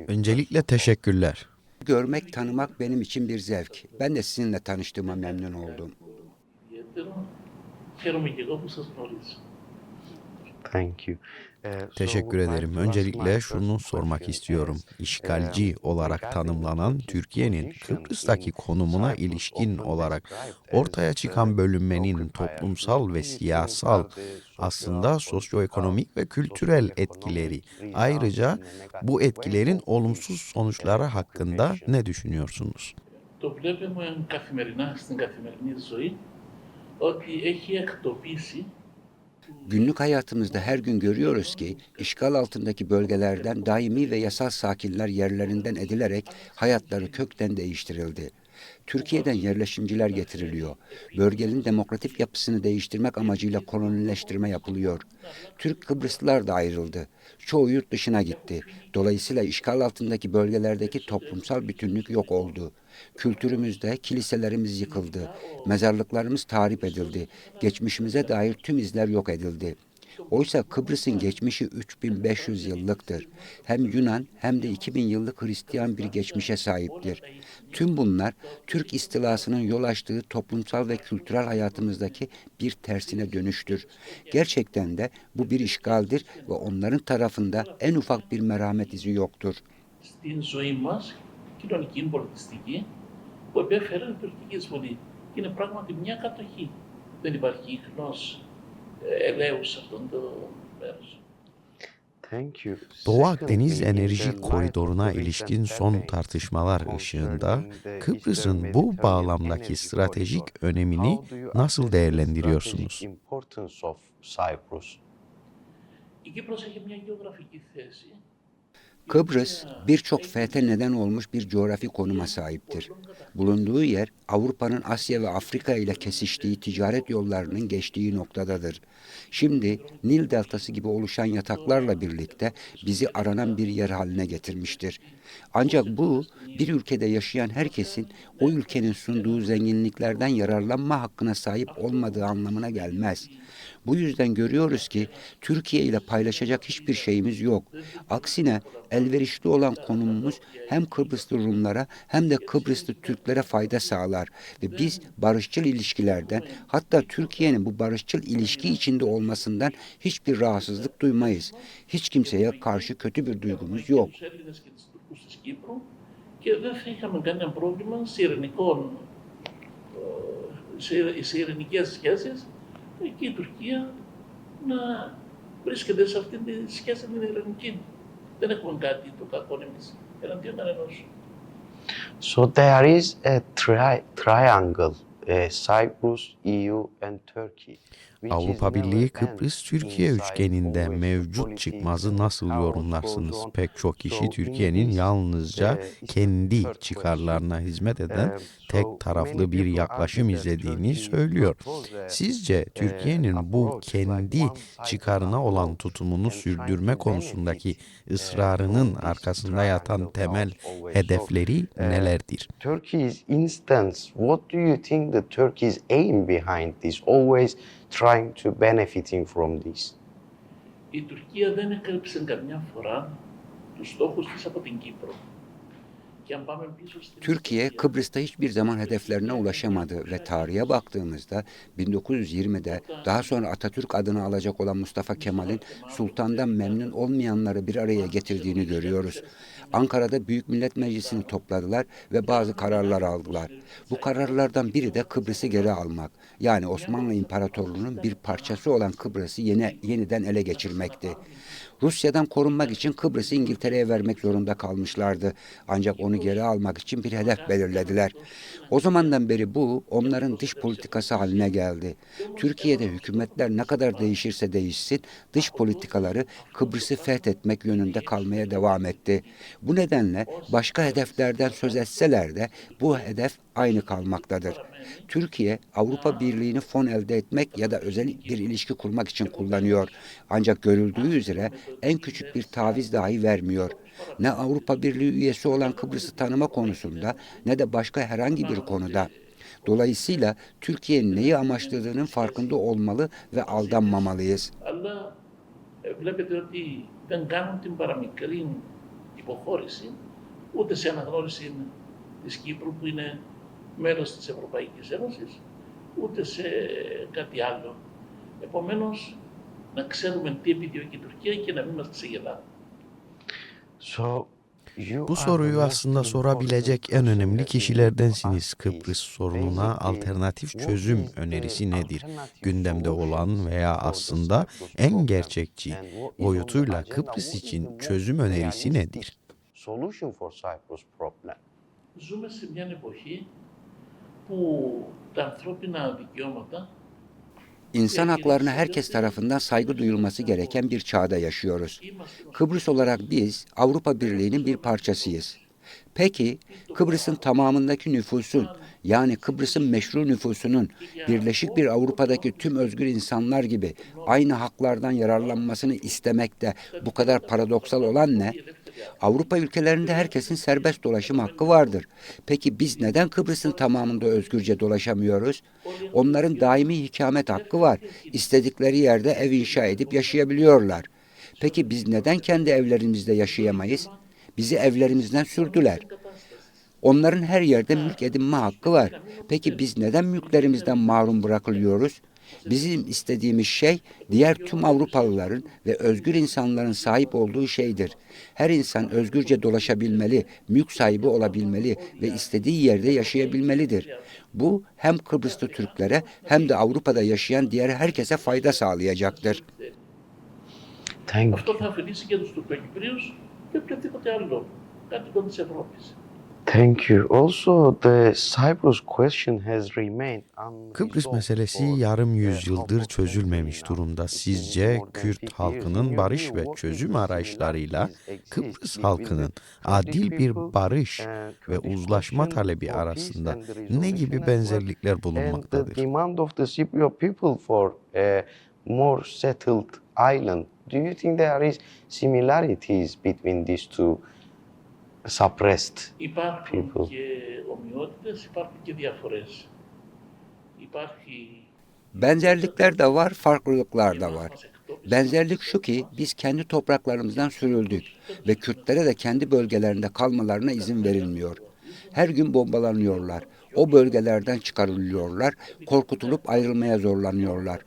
Öncelikle teşekkürler. Görmek, tanımak benim için bir zevk. Ben de sizinle tanıştığıma memnun oldum. Teşekkür ederim. Öncelikle şunu sormak istiyorum. İşgalci olarak tanımlanan Türkiye'nin Kıbrıs'taki konumuna ilişkin olarak ortaya çıkan bölünmenin toplumsal ve siyasal, aslında sosyoekonomik ve kültürel etkileri, ayrıca bu etkilerin olumsuz sonuçları hakkında ne düşünüyorsunuz? Το βλέπουμε καθημερινά στην καθημερινή ζωή ότι έχει εκτοπίσει. Günlük hayatımızda her gün görüyoruz ki işgal altındaki bölgelerden daimi ve yasal sakinler yerlerinden edilerek hayatları kökten değiştirildi. Türkiye'den yerleşimciler getiriliyor. Bölgenin demokratik yapısını değiştirmek amacıyla kolonileştirme yapılıyor. Türk Kıbrıslılar da ayrıldı. Çoğu yurt dışına gitti. Dolayısıyla işgal altındaki bölgelerdeki toplumsal bütünlük yok oldu. Kültürümüzde kiliselerimiz yıkıldı. Mezarlıklarımız tahrip edildi. Geçmişimize dair tüm izler yok edildi. Oysa Kıbrıs'ın geçmişi 3500 yıllıktır. Hem Yunan hem de 2000 yıllık Hristiyan bir geçmişe sahiptir. Tüm bunlar Türk istilasının yol açtığı toplumsal ve kültürel hayatımızdaki bir tersine dönüştür. Gerçekten de bu bir işgaldir ve onların tarafında en ufak bir merhamet izi yoktur. Στην ζωή μας, κοινωνική, πολιτιστική, που επέφερε η τουρκική εισβολή. Και είναι πράγματι μια κατοχή. Δεν υπάρχει ίχνος ελέους σε αυτόν το μέρος. Doğu Akdeniz Enerji Koridoru'na ilişkin son tartışmalar ışığında Kıbrıs'ın bu bağlamdaki stratejik önemini nasıl değerlendiriyorsunuz? Η Κύπρος έχει μια γεωγραφική θέση. Kıbrıs birçok fethe neden olmuş bir coğrafi konuma sahiptir. Bulunduğu yer Avrupa'nın Asya ve Afrika ile kesiştiği ticaret yollarının geçtiği noktadadır. Şimdi Nil deltası gibi oluşan yataklarla birlikte bizi aranan bir yer haline getirmiştir. Ancak bu bir ülkede yaşayan herkesin o ülkenin sunduğu zenginliklerden yararlanma hakkına sahip olmadığı anlamına gelmez. Bu yüzden görüyoruz ki Türkiye ile paylaşacak hiçbir şeyimiz yok. Aksine elverişli olan konumumuz hem Kıbrıslı Rumlara hem de Kıbrıslı Türklere fayda sağlar ve biz barışçıl ilişkilerden, hatta Türkiye'nin bu barışçıl ilişki içinde olmasından hiçbir rahatsızlık duymayız. Hiç kimseye karşı kötü bir duygumuz yok. Τους Έλληνες και τους Τουρκούς της Κύπρου και δεν θα είχαμε κανένα πρόβλημα σε ειρηνικές σχέσεις και η Τουρκία να βρίσκεται σε αυτή τη σχέση την ειρηνική. Δεν έχουμε κάτι το κακό εμείς εναντίον κανενός. So there is a triangle, Cyprus, EU and Turkey. Avrupa Birliği Kıbrıs Türkiye üçgeninde mevcut çıkmazı nasıl yorumlarsınız? Pek çok kişi Türkiye'nin yalnızca kendi çıkarlarına hizmet eden tek taraflı bir yaklaşım izlediğini söylüyor. Sizce Türkiye'nin bu kendi çıkarına olan tutumunu sürdürme konusundaki ısrarının arkasında yatan temel hedefleri nelerdir? Turkey's instance, what do you think the Turkey's aim behind this? Always trying to benefiting from this. Η Τουρκία δεν έκρυψε καμιά φορά τους στόχους της από την Κύπρο. Türkiye, Kıbrıs'ta hiçbir zaman hedeflerine ulaşamadı ve tarihe baktığımızda 1920'de daha sonra Atatürk adını alacak olan Mustafa Kemal'in sultandan memnun olmayanları bir araya getirdiğini görüyoruz. Ankara'da Büyük Millet Meclisi'ni topladılar ve bazı kararlar aldılar. Bu kararlardan biri de Kıbrıs'ı geri almak. Yani Osmanlı İmparatorluğu'nun bir parçası olan Kıbrıs'ı yeniden ele geçirmekti. Rusya'dan korunmak için Kıbrıs'ı İngiltere'ye vermek zorunda kalmışlardı. Ancak onu geri almak için bir hedef belirlediler. O zamandan beri bu onların dış politikası haline geldi. Türkiye'de hükümetler ne kadar değişirse değişsin, dış politikaları Kıbrıs'ı fethetmek yönünde kalmaya devam etti. Bu nedenle başka hedeflerden söz etseler de bu hedef aynı kalmaktadır. Türkiye, Avrupa Birliği'ni fon elde etmek ya da özel bir ilişki kurmak için kullanıyor. Ancak görüldüğü üzere en küçük bir taviz dahi vermiyor. Ne Avrupa Birliği üyesi olan Kıbrıs'ı tanıma konusunda ne de başka herhangi bir konuda. Dolayısıyla Türkiye'nin neyi amaçladığının farkında olmalı ve aldanmamalıyız. Αλλά βλέπετε ότι δεν κάνουν την παραμικρή υποχώρηση, ούτε σε αναγνώριση της Κύπρου που είναι μέρος της Ευρωπαϊκής Ένωσης, ούτε σε κάτι άλλο. Επομένως, να ξέρουμε τι επιδιώκει η Τουρκία και να μην μας ξεγελά. So you Bu are the soruyu most aslında important sorabilecek en person önemli that we need to kişilerdensiniz. ask Kıbrıs is sorununa basically alternatif what çözüm is the önerisi nedir? alternative Gündemde olan solutions veya for the aslında Cyprus en problem? gerçekçi And what is on the boyutuyla agenda? Kıbrıs What is için the most çözüm önerisi realistic nedir? solution for Cyprus problem? Ζούμε σε μια εποχή που τα ανθρώπινα δικαιώματα İnsan haklarına herkes tarafından saygı duyulması gereken bir çağda yaşıyoruz. Kıbrıs olarak biz Avrupa Birliği'nin bir parçasıyız. Peki Kıbrıs'ın tamamındaki nüfusun, yani Kıbrıs'ın meşru nüfusunun birleşik bir Avrupa'daki tüm özgür insanlar gibi aynı haklardan yararlanmasını istemekte bu kadar paradoksal olan ne? Avrupa ülkelerinde herkesin serbest dolaşım hakkı vardır. Peki biz neden Kıbrıs'ın tamamında özgürce dolaşamıyoruz? Onların daimi ikamet hakkı var. İstedikleri yerde ev inşa edip yaşayabiliyorlar. Peki biz neden kendi evlerimizde yaşayamayız? Bizi evlerimizden sürdüler. Onların her yerde mülk edinme hakkı var. Peki biz neden mülklerimizden mahrum bırakılıyoruz? Bizim istediğimiz şey diğer tüm Avrupalıların ve özgür insanların sahip olduğu şeydir. Her insan özgürce dolaşabilmeli, mülk sahibi olabilmeli ve istediği yerde yaşayabilmelidir. Bu hem Kıbrıslı Türklere hem de Avrupa'da yaşayan diğer herkese fayda sağlayacaktır. Thank Αυτό you. θα ωφελήσει και τους Τουρκοκυπρίους και οποιοδήποτε άλλο κάτοικο της Ευρώπης. Thank you. Also, the Cyprus question has remained Kıbrıs unresolved meselesi for yarım half yüzyıldır of çözülmemiş century now. durumda. It is Sizce more than Kürt 50 years. halkının In your barış view, ve what is çözüm the arayışlarıyla similarities Kıbrıs exist between halkının the Kurdish adil bir people, barış ve Kurdish uzlaşma question talebi for peace arasında and the ne resolution gibi as well, benzerlikler and the bulunmaktadır? demand of the Cypriot people for a more settled island? Do you think there is similarities between these two suppressed Υπάρχουν people? και ομοιότητες, υπάρχουν και διαφορές. Υπάρχει Benzerlikler de var, farklılıklar da var. μας εκτόπισαν Benzerlik şu ki biz kendi topraklarımızdan sürüldük ve Kürtlere de kendi bölgelerinde kalmalarına izin verilmiyor. Her gün bombalanıyorlar. O bölgelerden çıkarılıyorlar, korkutulup ayrılmaya zorlanıyorlar.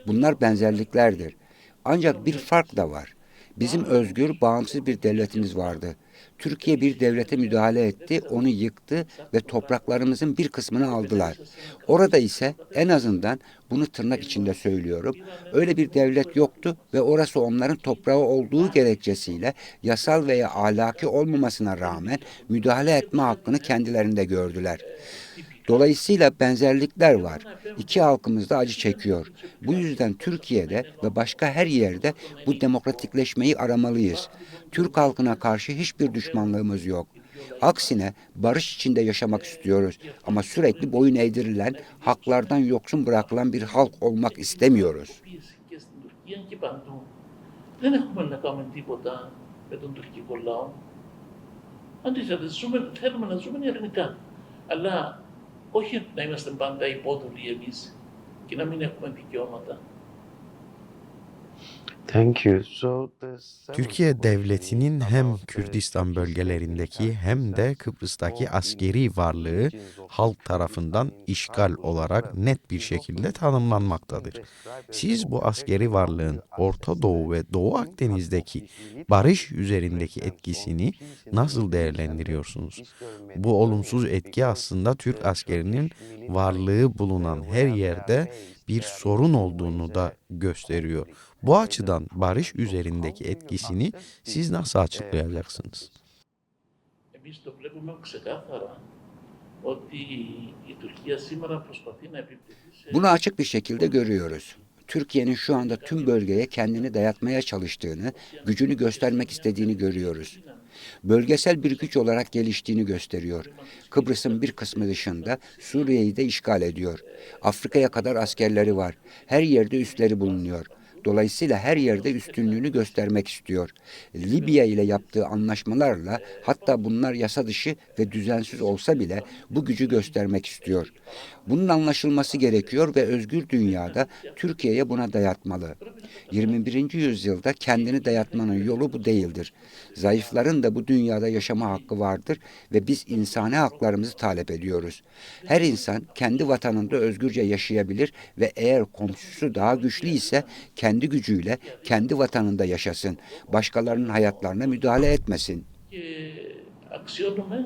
Bunlar benzerliklerdir. Ancak bir fark da var. Bizim özgür, bağımsız bir devletimiz vardı. Türkiye bir devlete müdahale etti, onu yıktı ve topraklarımızın bir kısmını aldılar. Orada ise en azından bunu tırnak içinde söylüyorum, öyle bir devlet yoktu ve orası onların toprağı olduğu gerekçesiyle yasal veya ahlaki olmamasına rağmen müdahale etme hakkını kendilerinde gördüler. Dolayısıyla benzerlikler var. İki halkımız da acı çekiyor. Bu yüzden Türkiye'de ve başka her yerde bu demokratikleşmeyi aramalıyız. Türk halkına karşı hiçbir düşmanlığımız yok. Aksine barış içinde yaşamak istiyoruz ama sürekli boyun eğdirilen, haklardan yoksun bırakılan bir halk olmak istemiyoruz. και στην Τουρκία και παντού. Δεν έχουμε να κάνουμε τίποτα με τον τουρκικό λαό. Αντίθετα, θέλουμε να ζούμε ειρηνικά. Αλλά όχι να είμαστε πάντα υπόδουλοι εμείς και να μην έχουμε δικαιώματα. Thank you. So the Türkiye devletinin hem Kürdistan bölgelerindeki hem de Kıbrıs'taki askeri varlığı halk tarafından işgal olarak net bir şekilde tanımlanmaktadır. Siz bu askeri varlığın Orta Doğu ve Doğu Akdeniz'deki barış üzerindeki etkisini nasıl değerlendiriyorsunuz? Bu olumsuz etki aslında Türk askerinin varlığı bulunan her yerde bir sorun olduğunu da gösteriyor. Bu açıdan barış üzerindeki etkisini siz nasıl açıklayacaksınız? Εμείς το βλέπουμε ξεκάθαρα ότι η Τουρκία σήμερα προσπαθεί να επιβληθεί σε... Bunu açık bir şekilde görüyoruz. Türkiye'nin şu anda tüm bölgeye kendini dayatmaya çalıştığını, gücünü göstermek istediğini görüyoruz. Bölgesel bir güç olarak geliştiğini gösteriyor. Kıbrıs'ın bir kısmı dışında Suriye'yi de işgal ediyor. Afrika'ya kadar askerleri var. Her yerde üsleri bulunuyor. Dolayısıyla her yerde üstünlüğünü göstermek istiyor. Libya ile yaptığı anlaşmalarla, hatta bunlar yasa dışı ve düzensiz olsa bile bu gücü göstermek istiyor. Bunun anlaşılması gerekiyor ve özgür dünyada Türkiye'ye buna dayatmalı. 21. yüzyılda kendini dayatmanın yolu bu değildir. Zayıfların da bu dünyada yaşama hakkı vardır ve biz insani haklarımızı talep ediyoruz. Her insan kendi vatanında özgürce yaşayabilir ve eğer komşusu daha güçlü ise kendi gücüyle kendi vatanında yaşasın. Başkalarının hayatlarına müdahale etmesin. Αξιώνουμε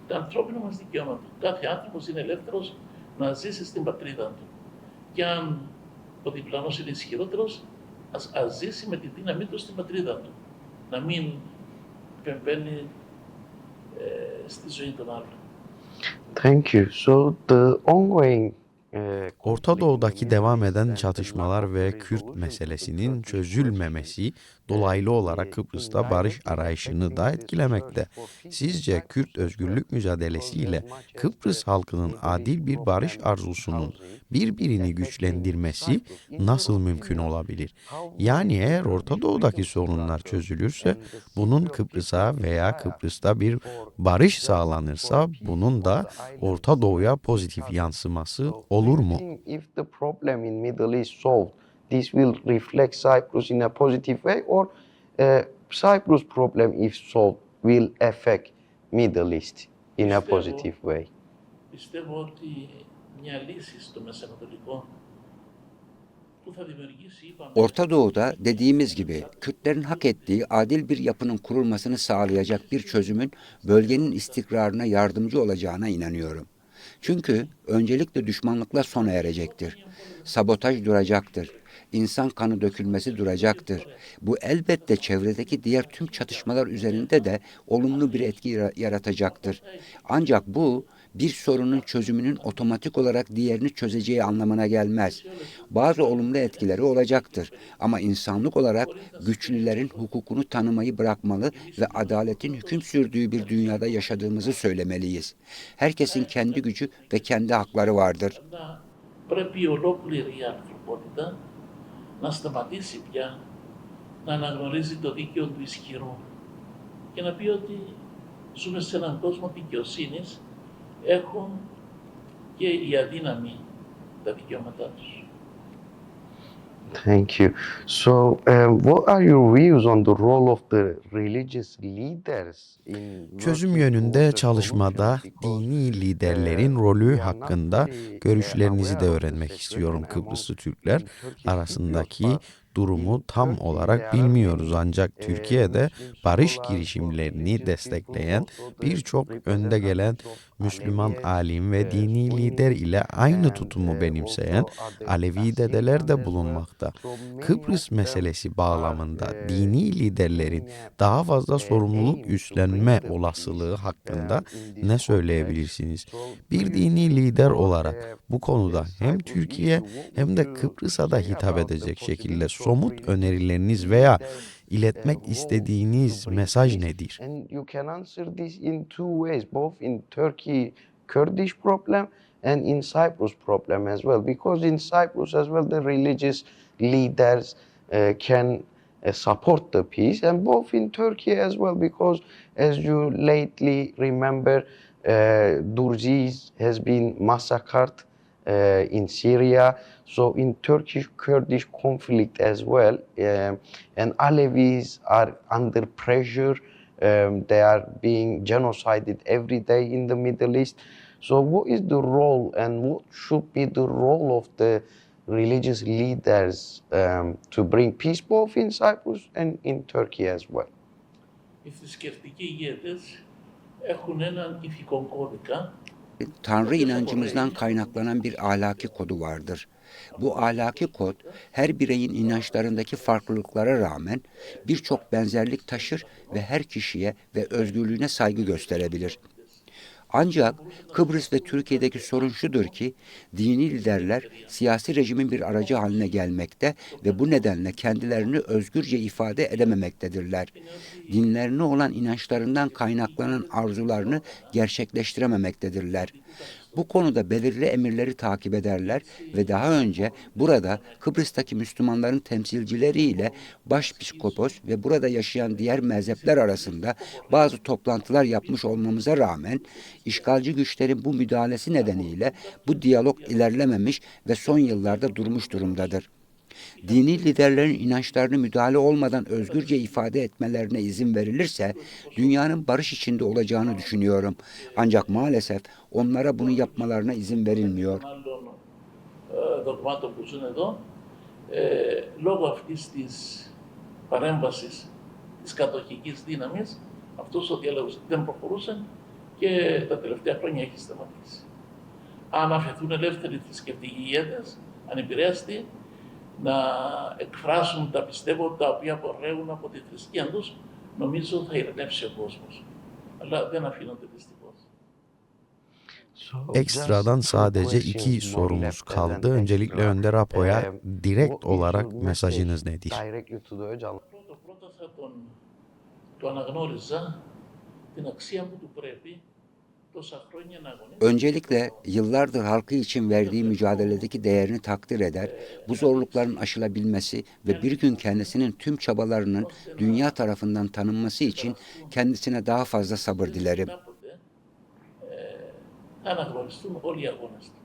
τα ανθρώπινα μας δικαιώματα. Κάθε άνθρωπος είναι ελεύθερος να ζήσει στην πατρίδα του. Και αν ο διπλανός είναι ισχυρότερος, ας ζήσει με τη δύναμή του στην πατρίδα του. Να μην επεμβαίνει στη ζωή των άλλων. Thank you. So the ongoing Orta Doğu'daki devam eden çatışmalar ve Kürt meselesinin çözülmemesi dolaylı olarak Kıbrıs'ta barış arayışını da etkilemekte. Sizce Kürt özgürlük mücadelesiyle Kıbrıs halkının adil bir barış arzusunun birbirini güçlendirmesi nasıl mümkün olabilir? Yani eğer Orta Doğu'daki sorunlar çözülürse, bunun Kıbrıs'a veya Kıbrıs'ta bir barış sağlanırsa bunun da Orta Doğu'ya pozitif yansıması olur mu? If the problem in Middle East solved, this will reflect Cyprus in a positive way, or Cyprus problem if solved will affect Middle East in a positive way? Πιστεύω ότι μια λύση στο Μεσανατολικό που θα δημιουργήσει, είπαμε, Orta Doğu'da dediğimiz gibi Kürtlerin hak ettiği adil bir yapının kurulmasını sağlayacak bir çözümün bölgenin istikrarına yardımcı olacağına inanıyorum. Çünkü öncelikle düşmanlıkla sona erecektir. Sabotaj duracaktır. İnsan kanı dökülmesi duracaktır. Bu elbette çevredeki diğer tüm çatışmalar üzerinde de olumlu bir etki yaratacaktır. Ancak bu bir sorunun çözümünün otomatik olarak diğerini çözeceği anlamına gelmez. Bazı olumlu etkileri olacaktır. Ama insanlık olarak güçlülerin hukukunu tanımayı bırakmalı ve adaletin hüküm sürdüğü bir dünyada yaşadığımızı söylemeliyiz. Herkesin kendi gücü ve kendi hakları vardır. πρέπει ολόκληρη η ανθρωπότητα να σταματήσει πια να αναγνωρίζει το δίκαιο του ισχυρού και να πει ότι ζούμε σε έναν κόσμο δικαιοσύνης, έχουν και οι αδύναμοι τα δικαιώματά τους. Thank you. So, what are your views on the role of the religious leaders in Çözüm yönünde çalışmada dini liderlerin rolü hakkında görüşlerinizi de öğrenmek istiyorum. Kıbrıslı Türkler arasındaki durumu tam olarak bilmiyoruz, ancak Türkiye'de barış girişimlerini destekleyen birçok önde gelen Müslüman alim ve dini lider ile aynı tutumu benimseyen Alevi dedeler de bulunmakta. Kıbrıs meselesi bağlamında dini liderlerin daha fazla sorumluluk üstlenme olasılığı hakkında ne söyleyebilirsiniz? Bir dini lider olarak bu konuda hem Türkiye hem de Kıbrıs'a da hitap edecek şekilde somut önerileriniz veya iletmek istediğiniz mesaj nedir? And you can answer this in two ways, both in Turkey Kurdish problem and in Cyprus problem as well. Because in Cyprus as well, the religious leaders can support the peace, and both in Turkey as well, because as you lately remember, Durziz has been massacred in Syria. So in Turkish-Kurdish conflict as well, and Alevis are under pressure. They are being genocided every day in the Middle East. So what is the role and what should be the role of the religious leaders to bring peace both in Cyprus and in Turkey as well? Οι θρησκευτικοί ηγέτες έχουν έναν ηθικό κώδικα. Tanrı inancımızdan kaynaklanan bir ahlaki kodu vardır. Bu ahlaki kod her bireyin inançlarındaki farklılıklara rağmen birçok benzerlik taşır ve her kişiye ve özgürlüğüne saygı gösterebilir. Ancak Kıbrıs ve Türkiye'deki sorun şudur ki dini liderler siyasi rejimin bir aracı haline gelmekte ve bu nedenle kendilerini özgürce ifade edememektedirler. Dinlerine olan inançlarından kaynaklanan arzularını gerçekleştirememektedirler. Bu konuda belirli emirleri takip ederler ve daha önce burada Kıbrıs'taki Müslümanların temsilcileriyle Başpiskopos ve burada yaşayan diğer mezhepler arasında bazı toplantılar yapmış olmamıza rağmen işgalci güçlerin bu müdahalesi nedeniyle bu diyalog ilerlememiş ve son yıllarda durmuş durumdadır. Dini liderlerin inançlarını müdahale olmadan özgürce ifade etmelerine izin verilirse dünyanın barış içinde olacağını düşünüyorum. Ancak maalesef onlara bunu yapmalarına izin verilmiyor. Δογμάτων που ζουν εδώ, λόγω αυτής της παρέμβασης της κατοχικής δύναμης, αυτός ο διάλογος δεν προχωρούσε και τα τελευταία χρόνια έχει σταματήσει. Αν αφαιθούν ελεύθεροι θρησκευτικοί ηγέτες, ανεπηρέαστοι, να εκφράσουν τα πιστεύω τα οποία απορρέουν από τη θρησκεία τους, νομίζω θα ειρηνεύσει ο κόσμος. Αλλά δεν αφήνονται δυστυχώς. Ekstradan sadece iki sorumuz kaldı. Öncelikle Önder Apo'ya direkt olarak mesajınız nedir? Πρώτα θα το αναγνώριζα την αξία που του πρέπει τόσα χρόνια να αγωνίζεται. Öncelikle yıllardır halkı için verdiği mücadeledeki değerini takdir eder, bu zorlukların aşılabilmesi ve bir gün kendisinin tüm çabalarının dünya tarafından tanınması için kendisine daha fazla sabır dilerim. Θα αναγνωριστούν όλοι οι αγώνες του.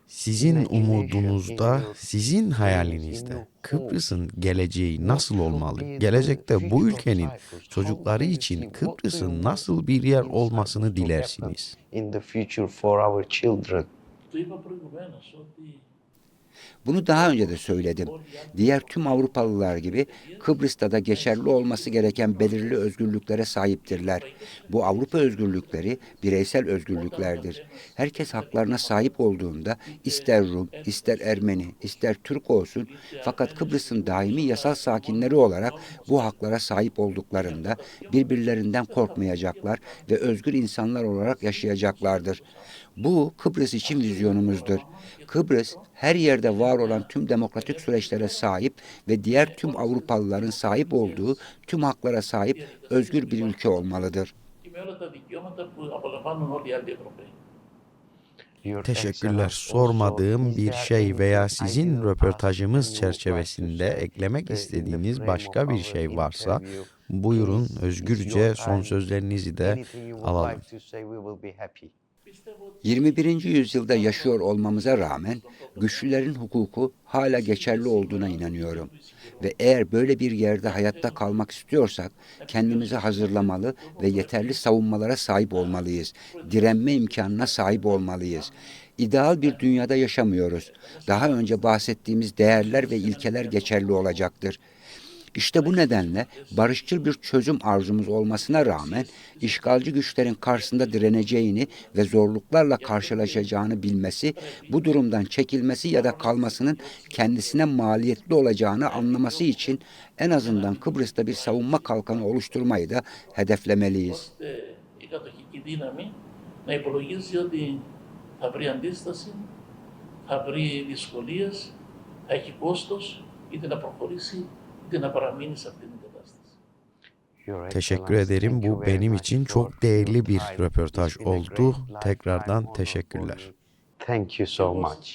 Sizin umudunuzda, sizin hayalinizde Kıbrıs'ın geleceği nasıl olmalı? Gelecekte bu ülkenin çocukları için Kıbrıs'ın nasıl bir yer olmasını dilersiniz? In the future for our children. Το είπα προηγουμένως ότι Bunu daha önce de söyledim. Diğer tüm Avrupalılar gibi Kıbrıs'ta da geçerli olması gereken belirli özgürlüklere sahiptirler. Bu Avrupa özgürlükleri bireysel özgürlüklerdir. Herkes haklarına sahip olduğunda ister Rum, ister Ermeni, ister Türk olsun fakat Kıbrıs'ın daimi yasal sakinleri olarak bu haklara sahip olduklarında birbirlerinden korkmayacaklar ve özgür insanlar olarak yaşayacaklardır. Bu Kıbrıs için vizyonumuzdur. Kıbrıs her yerde var olan tüm demokratik süreçlere sahip ve diğer tüm Avrupalıların sahip olduğu tüm haklara sahip özgür bir ülke olmalıdır. και με όλα τα δικαιώματα που απολαμβάνουν όλοι οι άλλοι Ευρωπαίοι. Teşekkürler. Sormadığım bir şey veya sizin röportajımız çerçevesinde eklemek istediğiniz başka bir şey varsa buyurun özgürce son sözlerinizi de alalım. 21. yüzyılda yaşıyor olmamıza rağmen güçlülerin hukuku hala geçerli olduğuna inanıyorum. Ve eğer böyle bir yerde hayatta kalmak istiyorsak kendimizi hazırlamalı ve yeterli savunmalara sahip olmalıyız. Direnme imkanına sahip olmalıyız. İdeal bir dünyada yaşamıyoruz. Daha önce bahsettiğimiz değerler ve ilkeler geçerli olacaktır. İşte bu nedenle barışçıl bir çözüm arzumuz olmasına rağmen işgalci güçlerin karşısında direneceğini ve zorluklarla karşılaşacağını bilmesi, bu durumdan çekilmesi ya da kalmasının kendisine maliyetli olacağını anlaması için en azından Kıbrıs'ta bir savunma kalkanı oluşturmayı da hedeflemeliyiz. Η κατοχική δύναμη να υπολογίζει ότι θα βρει αντίσταση, θα βρει δυσκολίες, θα έχει κόστος, είτε να προχωρήσει, είτε να παραμείνει σε αυτήν την κατάσταση. Teşekkür ederim. Bu benim için çok değerli bir röportaj oldu. Tekrardan teşekkürler. Thank you so much.